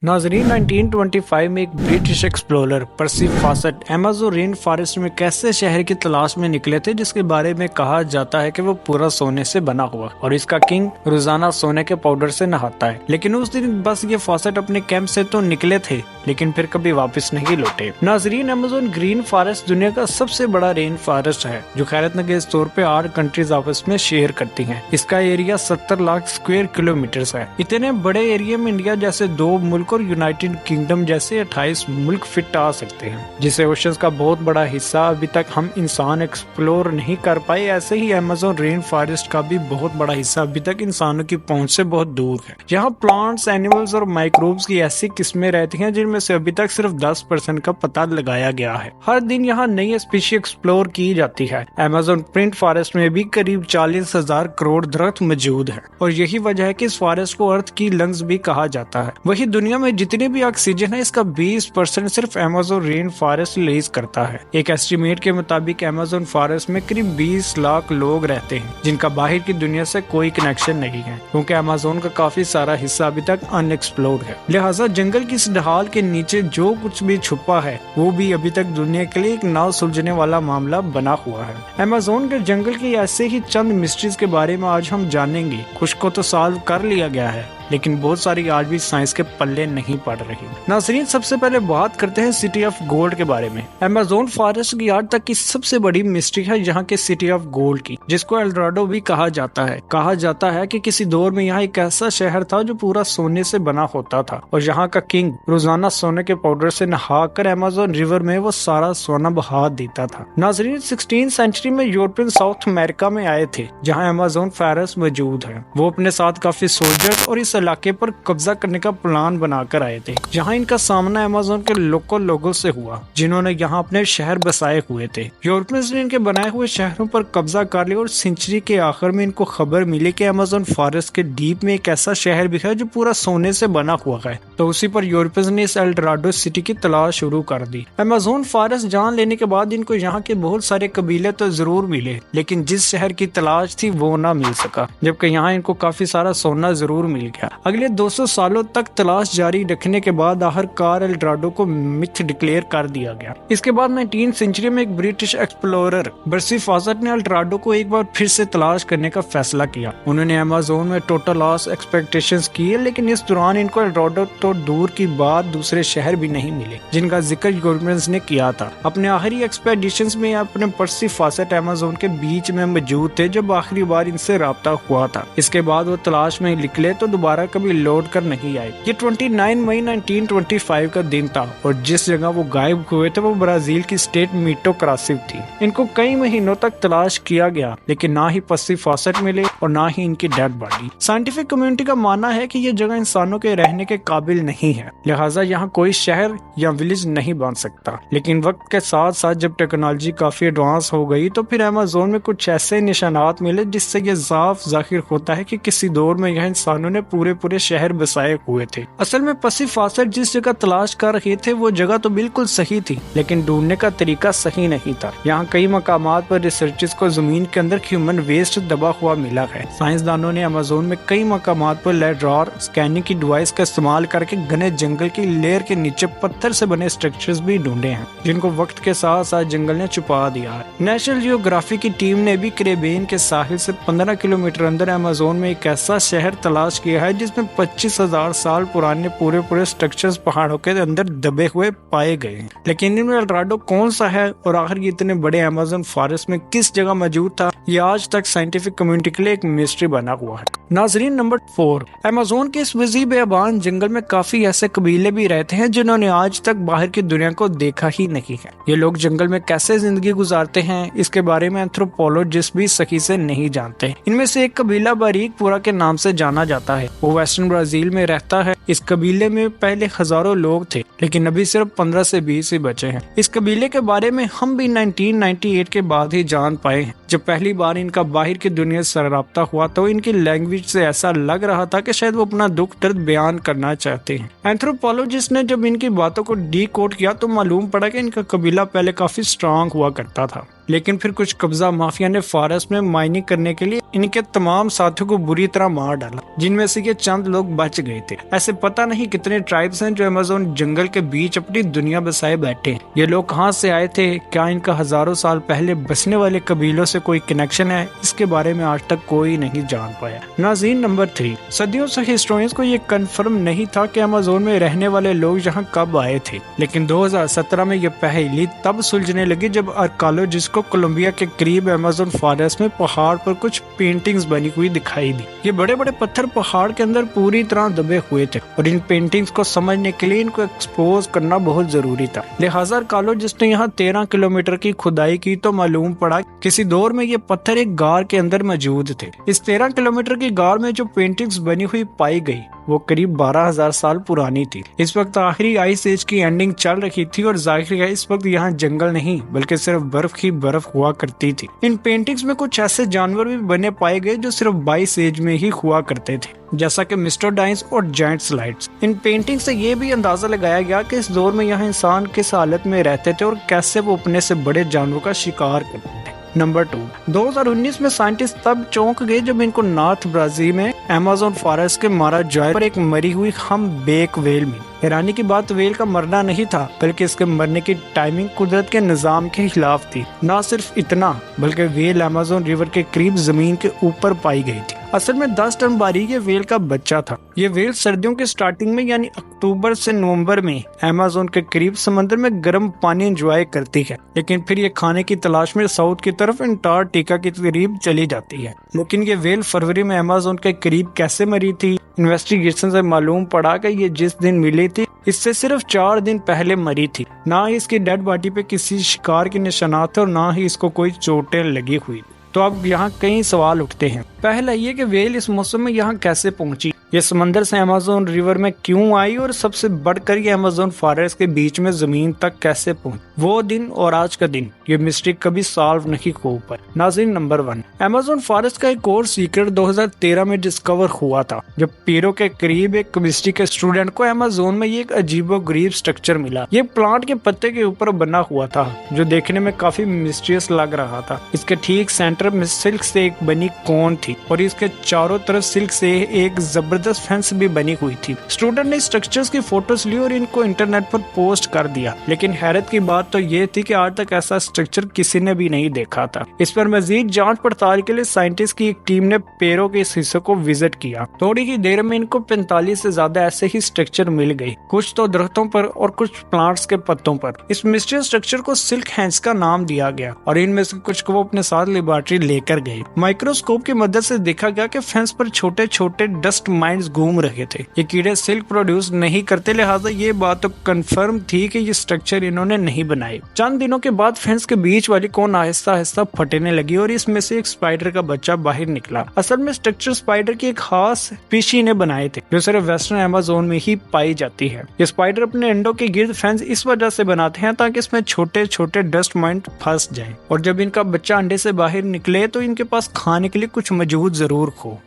नाजरीन 1925 में एक ब्रिटिश एक्सप्लोरर पर्सी फॉसेट अमेज़न रेन फॉरेस्ट में कैसे शहर की तलाश में निकले थे, जिसके बारे में कहा जाता है कि वो पूरा सोने से बना हुआ और इसका किंग रोजाना सोने के पाउडर से नहाता है। लेकिन उस दिन बस ये फॉसेट अपने कैंप से तो निकले थे, लेकिन फिर कभी वापस नहीं लौटे। नाजरीन, अमेज़न ग्रीन फॉरेस्ट दुनिया का सबसे बड़ा रेन फॉरेस्ट है, जो खैरत नगेज तौर पे 8 कंट्रीज आपस में शेयर करती हैं। इसका एरिया 70 लाख स्क्वायर किलोमीटर है। इतने बड़े एरिया में इंडिया जैसे 2 मुल्क और यूनाइटेड किंगडम जैसे 28 मुल्क फिट आ सकते हैं, जिसे ओशंस का बहुत बड़ा हिस्सा अभी तक हम इंसान एक्सप्लोर नहीं कर पाए। ऐसे ही अमेज़न रेन फॉरेस्ट का भी बहुत बड़ा हिस्सा अभी तक इंसानों की पहुंच से बहुत दूर है। यहाँ प्लांट्स, एनिमल्स और माइक्रोब्स की ऐसी किस्में रहती हैं जिनमें से अभी तक सिर्फ 10% का पता लगाया गया है। हर दिन यहाँ नई स्पीशी एक्सप्लोर की जाती है। अमेज़न प्रिंट फॉरेस्ट में भी करीब 40,000 करोड़ दरख्त मौजूद है और यही वजह है कि इस फॉरेस्ट को अर्थ की लंग्स भी कहा जाता है। वही दुनिया में जितने भी ऑक्सीजन है, इसका 20% सिर्फ अमेज़न रेन फॉरेस्ट रिलीज करता है। एक एस्टिमेट के मुताबिक अमेज़न फॉरेस्ट में करीब 20 लाख लोग रहते हैं, जिनका बाहर की दुनिया से कोई कनेक्शन नहीं है, क्योंकि अमेज़न का काफी सारा हिस्सा अभी तक अनएक्सप्लोर्ड है। लिहाजा जंगल की इस ढाल के नीचे जो कुछ भी छुपा है, वो भी अभी तक दुनिया के लिए एक ना सुलझने वाला मामला बना हुआ है। अमेज़न के जंगल की ऐसे ही चंद मिस्ट्रीज के बारे में आज हम जानेंगे। कुछ को तो सॉल्व कर लिया गया है, लेकिन बहुत सारी आज भी साइंस के पल्ले नहीं पड़ रही। नाज़रीन, सबसे पहले बात करते हैं सिटी ऑफ गोल्ड के बारे में। अमेज़न फॉरेस्ट की आज तक की सबसे बड़ी मिस्ट्री है यहाँ के सिटी ऑफ गोल्ड की, जिसको एल्डोराडो भी कहा जाता है। कहा जाता है कि किसी दौर में यहाँ एक ऐसा शहर था जो पूरा सोने से बना होता था और यहाँ का किंग रोजाना सोने के पाउडर से नहाकर अमेज़न रिवर में वो सारा सोना बहा देता था। नाज़रीन, 16th सेंचुरी में यूरोपियन साउथ अमेरिका में आए थे, जहाँ अमेज़न फॉरेस्ट मौजूद है। वो अपने साथ काफी सोल्जर्स और इस इलाके पर कब्जा करने का प्लान बनाकर आए थे, जहां इनका सामना अमेज़न के लोकल लोगों से हुआ, जिन्होंने यहां अपने शहर बसाए हुए थे। यूरोपियंस ने इनके बनाए हुए शहरों पर कब्जा कर लिया और सेंचुरी के आखिर में इनको खबर मिली कि अमेज़न फॉरेस्ट के डीप में एक ऐसा शहर भी है जो पूरा सोने से बना हुआ है। तो उसी पर यूरोपियंस ने इस एल्डोराडो सिटी की तलाश शुरू कर दी। अमेज़न फॉरेस्ट जान लेने के बाद इनको यहाँ के बहुत सारे कबीले तो जरूर मिले, लेकिन जिस शहर की तलाश थी वो ना मिल सका, जबकि यहाँ इनको काफी सारा सोना जरूर मिल गया। अगले 200 सालों तक तलाश जारी रखने के बाद आखिरकार एल्डोराडो को मिथ डिक्लेयर कर दिया गया। इसके बाद 19th सेंचुरी में एक ब्रिटिश एक्सप्लोरर पर्सी फॉसेट ने एल्डोराडो को एक बार फिर से तलाश करने का फैसला किया। उन्होंने अमेज़न में टोटल लॉस एक्सपेक्टेशंस किए, लेकिन इस दौरान इनको एल्डोराडो तो दूर की बात दूसरे शहर भी नहीं मिले जिनका जिक्र यूरोपियंस ने किया था। अपने आखिरी एक्सपेडिशंस में अपने पर्सी फॉसेट अमेज़न के बीच में मौजूद थे जब आखिरी बार इनसे राब्ता हुआ था। इसके बाद वो तलाश में निकले तो दोबारा कभी लौट कर नहीं आए। ये 29 मई 1925 का दिन था और जिस जगह वो गायब हुए थे वो ब्राजील की स्टेट मीटो क्रासिव थी। इनको कई महीनों तक तलाश किया गया, लेकिन ना ही पर्सी फॉसेट मिले और ना ही इनकी डेड बॉडी। साइंटिफिक कम्युनिटी का मानना है कि ये जगह इंसानों के रहने के काबिल नहीं है, लिहाजा यहाँ कोई शहर या विलेज नहीं बन सकता। लेकिन वक्त के साथ साथ जब टेक्नोलॉजी काफी एडवांस हो गई तो फिर अमेज़न में कुछ ऐसे निशानात मिले जिससे ये साफ जाहिर होता है कि किसी दौर में यह इंसानों ने पूरे शहर बसाए हुए थे। असल में पर्सी फॉसेट जिस जगह तलाश कर रहे थे वो जगह तो बिल्कुल सही थी, लेकिन ढूंढने का तरीका सही नहीं था। यहाँ कई मकामात पर रिसर्चर्स को जमीन के अंदर ह्यूमन वेस्ट दबा हुआ मिला है। साइंसदानों ने अमेज़न में कई मकामात पर लेडार स्कैनिंग की डिवाइस का इस्तेमाल करके घने जंगल की लेयर के नीचे पत्थर से बने स्ट्रक्चर्स भी ढूंढे हैं, जिनको वक्त के साथ साथ जंगल ने छुपा दिया है। नेशनल जियोग्राफी की टीम ने भी कैरेबियन के साहिल से 15 किलोमीटर अंदर अमेज़न में एक ऐसा शहर तलाश किया है जिसमें 25,000 साल पुराने पूरे स्ट्रक्चर्स पहाड़ों के अंदर दबे हुए पाए गए। लेकिन इनमें एल्डोराडो कौन सा है और आखिर ये इतने बड़े अमेज़न फॉरेस्ट में किस जगह मौजूद था, ये आज तक साइंटिफिक कम्युनिटी के लिए एक मिस्ट्री बना हुआ है। नाजरीन, नंबर 4, अमेज़न के इस वसीअ बेअबान जंगल में काफी ऐसे कबीले भी रहते हैं जिन्होंने आज तक बाहर की दुनिया को देखा ही नहीं है। ये लोग जंगल में कैसे जिंदगी गुजारते हैं, इसके बारे में एंथ्रोपोलॉजिस्ट भी सही से नहीं जानते। इनमें से एक कबीला बारीकपुरा के नाम से जाना जाता है। वो वेस्टर्न ब्राजील में रहता है। इस कबीले में पहले हजारों लोग थे, लेकिन अभी सिर्फ 15 से 20 ही बचे हैं। इस कबीले के बारे में हम भी 1998 के बाद ही जान पाए हैं। जब पहली बार इनका बाहर की दुनिया से राब्ता हुआ तो इनकी लैंग्वेज से ऐसा लग रहा था कि शायद वो अपना दुख दर्द बयान करना चाहते हैं। एंथ्रोपोलॉजिस्ट ने जब इनकी बातों को डीकोड किया तो मालूम पड़ा कि इनका कबीला पहले काफी स्ट्रांग हुआ करता था। लेकिन फिर कुछ कब्जा माफिया ने फॉरेस्ट में माइनिंग करने के लिए इनके तमाम साथियों को बुरी तरह मार डाला, जिनमें से ये चंद लोग बच गए थे। ऐसे पता नहीं कितने ट्राइब्स हैं जो अमेज़न जंगल के बीच अपनी दुनिया बसाए बैठे हैं। ये लोग कहाँ से आए थे, क्या इनका हजारों साल पहले बसने वाले कबीलों से कोई कनेक्शन है, इसके बारे में आज तक कोई नहीं जान पाया। नाज़रीन, नंबर 3, सदियों से हिस्टोरियंस को ये कंफर्म नहीं था कि अमेज़न में रहने वाले लोग यहाँ कब आए थे, लेकिन 2017 में ये पहेली तब सुलझने लगी जब आर्कियोलॉजिस्ट को कोलंबिया के करीब अमेज़न फॉरेस्ट में पहाड़ पर कुछ पेंटिंग्स बनी हुई दिखाई दी। ये बड़े बड़े पत्थर पहाड़ के अंदर पूरी तरह दबे हुए थे और इन पेंटिंग्स को समझने के लिए इनको एक्सपोज करना बहुत जरूरी था। लिहाजा आर्कियोलॉजिस्ट ने यहाँ 13 किलोमीटर की खुदाई की तो मालूम पड़ा किसी दौर में ये पत्थर एक गार के अंदर मौजूद थे। इस 13 किलोमीटर की गार में जो पेंटिंग्स बनी हुई पाई गई वो करीब 12,000 साल पुरानी थी। इस वक्त आखिरी आइस एज की एंडिंग चल रही थी और जाहिर है इस वक्त यहाँ जंगल नहीं बल्कि सिर्फ बर्फ ही बर्फ हुआ करती थी। इन पेंटिंग्स में कुछ ऐसे जानवर भी बने पाए गए जो सिर्फ 22 एज में ही हुआ करते थे, जैसा कि मिस्टोडाइंस और जायंट स्लाइड्स। इन पेंटिंग से ये भी अंदाजा लगाया गया कि इस दौर में यहाँ इंसान किस हालत में रहते थे और कैसे वो अपने से बड़े जानवरों का शिकार करते थे। नंबर 2, 2019 में साइंटिस्ट तब चौंक गए जब इनको नॉर्थ ब्राजील में अमेज़न फॉरेस्ट के माराजुआई पर एक मरी हुई हम्पबैक व्हेल मिली। हैरानी की बात व्हेल का मरना नहीं था बल्कि इसके मरने की टाइमिंग कुदरत के निजाम के खिलाफ थी। न सिर्फ इतना बल्कि व्हेल अमेज़न रिवर के करीब जमीन के ऊपर पाई गई थी। असल में 10 टन बारीक ये व्हेल का बच्चा था। ये व्हेल सर्दियों के स्टार्टिंग में यानी अक्टूबर से नवंबर में अमेज़न के करीब समंदर में गर्म पानी एंजॉय करती है, लेकिन फिर ये खाने की तलाश में साउथ की तरफ अंटार्कटिका के करीब चली जाती है। लेकिन ये व्हेल फरवरी में अमेज़न के करीब कैसे मरी थी? इन्वेस्टिगेशन से मालूम पड़ा कि ये जिस दिन मिली थी इससे सिर्फ 4 दिन पहले मरी थी। ना ही इसकी डेड बॉडी पे किसी शिकार के निशानात थे और ना ही इसको कोई चोटें लगी हुई। तो अब यहाँ कई सवाल उठते हैं। पहला ये कि व्हेल इस मौसम में यहाँ कैसे पहुंची, ये समंदर से अमेज़न रिवर में क्यों आई और सबसे बढ़कर ये अमेज़न फॉरेस्ट के बीच में जमीन तक कैसे पहुंची। वो दिन और आज का दिन, ये मिस्ट्री कभी सॉल्व नहीं हो पाई। नाज़रीन, नंबर 1, अमेज़न फॉरेस्ट का एक और सीक्रेट 2013 में डिस्कवर हुआ था जब पेरू के करीब एक केमिस्ट्री के स्टूडेंट को अमेज़न में ये एक अजीबोगरीब स्ट्रक्चर मिला। ये प्लांट के पत्ते के ऊपर बना हुआ था जो देखने में काफी मिस्टीरियस लग रहा था। इसके ठीक सेंटर में सिल्क से एक बनी कोन थी और इसके चारों तरफ सिल्क से एक जबरदस्त फेंस भी बनी हुई थी। स्टूडेंट ने स्ट्रक्चर्स की फोटोज ली और इनको इंटरनेट पर पोस्ट कर दिया, लेकिन हैरत की बात तो ये थी कि आज तक ऐसा स्ट्रक्चर किसी ने भी नहीं देखा था। इस पर मजीद जांच पड़ताल के लिए साइंटिस्ट की एक टीम ने पेरू के इस हिस्से को विजिट किया। थोड़ी ही देर में इनको 45 से ज्यादा ऐसे ही स्ट्रक्चर मिल गए, कुछ तो दरख्तों पर और कुछ प्लांट्स के पत्तों पर। इस मिस्टीरियस स्ट्रक्चर को सिल्क हैंड्स का नाम दिया गया और इनमें से कुछ को वो अपने साथ लेबोरेटरी लेकर गए। माइक्रोस्कोप की मदद से देखा गया कि फेंस पर छोटे छोटे डस्ट माइंड्स घूम रहे थे। ये कीड़े सिल्क प्रोड्यूस नहीं करते, लिहाजा ये बात तो कंफर्म थी कि ये स्ट्रक्चर इन्होंने नहीं बनाए। चंद दिनों के बाद फेंस के बीच वाली कोन आहिस्ता आहिस्ता फटने लगी और इसमें से एक स्पाइडर का बच्चा बाहर निकला। असल में स्ट्रक्चर स्पाइडर की एक खास स्पीशी ने बनाए थे जो सिर्फ वेस्टर्न अमेज़न में ही पाई जाती है। ये स्पाइडर अपने अंडों के गिर्द फेंस इस वजह से बनाते हैं ताकि इसमें छोटे छोटे डस्ट माइंड फंस जाएं और जब इनका बच्चा अंडे से बाहर निकले तो इनके पास खाने के लिए कुछ मौजूद जरूर हो।